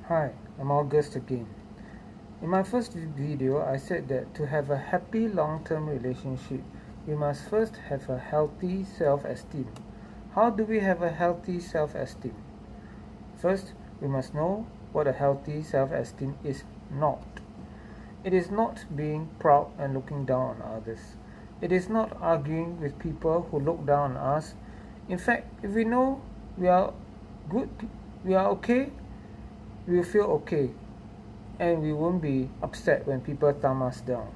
Hi, I'm August again. In my first video, I said that to have a happy long-term relationship, we must first have a healthy self-esteem. How do we have a healthy self-esteem? First, we must know what a healthy self-esteem is not. It is not being proud and looking down on others. It is not arguing with people who look down on us. In fact, if we know we are good, we are okay, we will feel okay, and we won't be upset when people thumb us down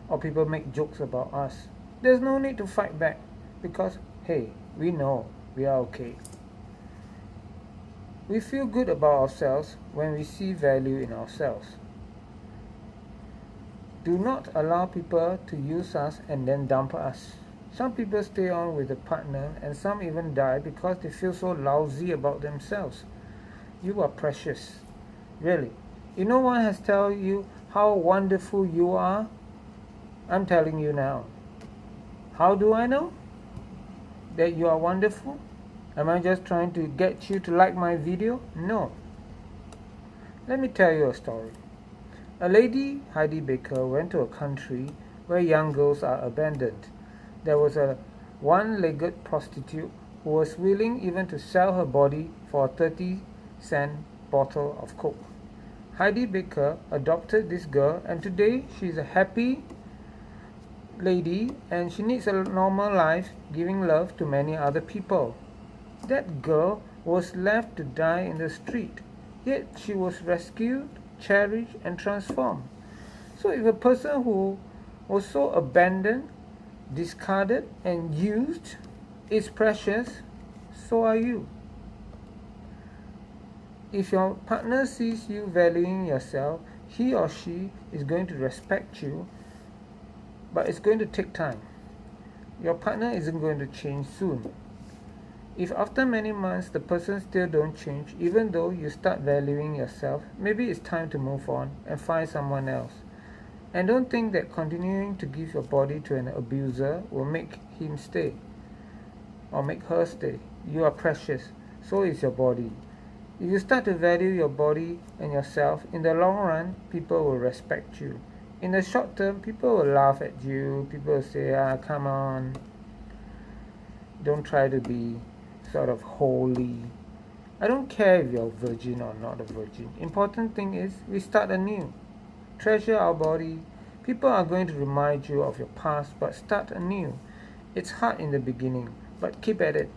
or people make jokes about us. There's no need to fight back because, hey, we know we are okay. We feel good about ourselves when we see value in ourselves. Do not allow people to use us and then dump us. Some people stay on with a partner and some even die because they feel so lousy about themselves. You are precious. Really. If no one has told you how wonderful you are, I'm telling you now. How do I know that you are wonderful? Am I just trying to get you to like my video? No. Let me tell you a story. A lady, Heidi Baker, went to a country where young girls are abandoned. There was a one-legged prostitute who was willing even to sell her body for a 30-cent bottle of Coke. Heidi Baker adopted this girl, and today she's a happy lady and she leads a normal life, giving love to many other people. That girl was left to die in the street, yet she was rescued, cherished, and transformed. So if a person who was so abandoned, discarded, and used is precious, so are you. If your partner sees you valuing yourself, he or she is going to respect you, but it's going to take time. Your partner isn't going to change soon. If after many months the person still don't change, even though you start valuing yourself, maybe it's time to move on and find someone else. And don't think that continuing to give your body to an abuser will make him stay or make her stay. You are precious, so is your body. If you start to value your body and yourself, in the long run, people will respect you. In the short term, people will laugh at you. People will say, come on. Don't try to be sort of holy. I don't care if you're a virgin or not a virgin. Important thing is we start anew. Treasure our body. People are going to remind you of your past, but start anew. It's hard in the beginning, but keep at it.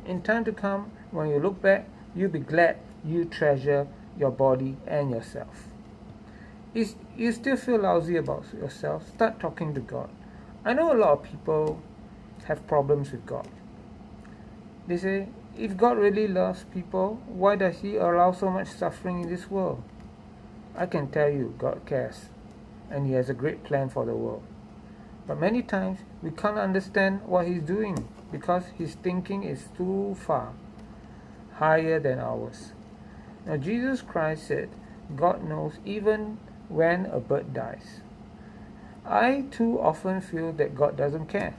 In time to come, when you look back, you'll be glad you treasure your body and yourself. If you still feel lousy about yourself, start talking to God. I know a lot of people have problems with God. They say, if God really loves people, why does He allow so much suffering in this world? I can tell you, God cares, and He has a great plan for the world. But many times, we can't understand what He's doing because His thinking is too far, higher than ours. Now, Jesus Christ said, God knows even when a bird dies. I too often feel that God doesn't care.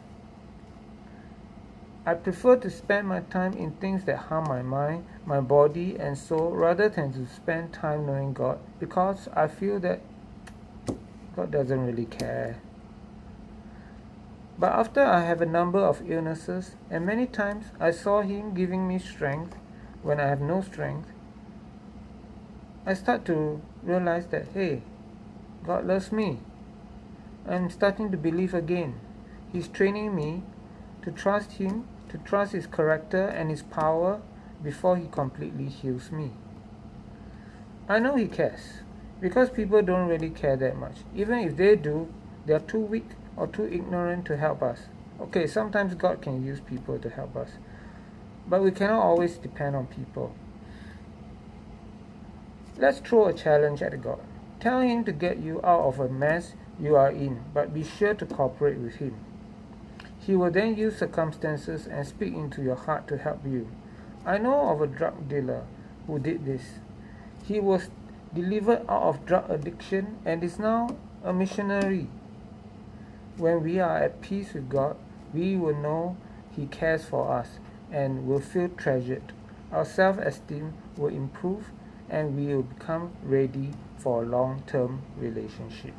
I prefer to spend my time in things that harm my mind, my body, and soul rather than to spend time knowing God because I feel that God doesn't really care. But after I have a number of illnesses, and many times I saw Him giving me strength when I have no strength, I start to realize that, hey, God loves me. I'm starting to believe again. He's training me to trust Him, to trust His character and His power before He completely heals me. I know He cares, because people don't really care that much. Even if they do, they are too weak or too ignorant to help us. Okay, sometimes God can use people to help us, but we cannot always depend on people. Let's throw a challenge at God. Tell Him to get you out of a mess you are in, but be sure to cooperate with Him. He will then use circumstances and speak into your heart to help you. I know of a drug dealer who did this. He was delivered out of drug addiction and is now a missionary. When we are at peace with God, we will know He cares for us and will feel treasured. Our self-esteem will improve and we will become ready for a long-term relationship.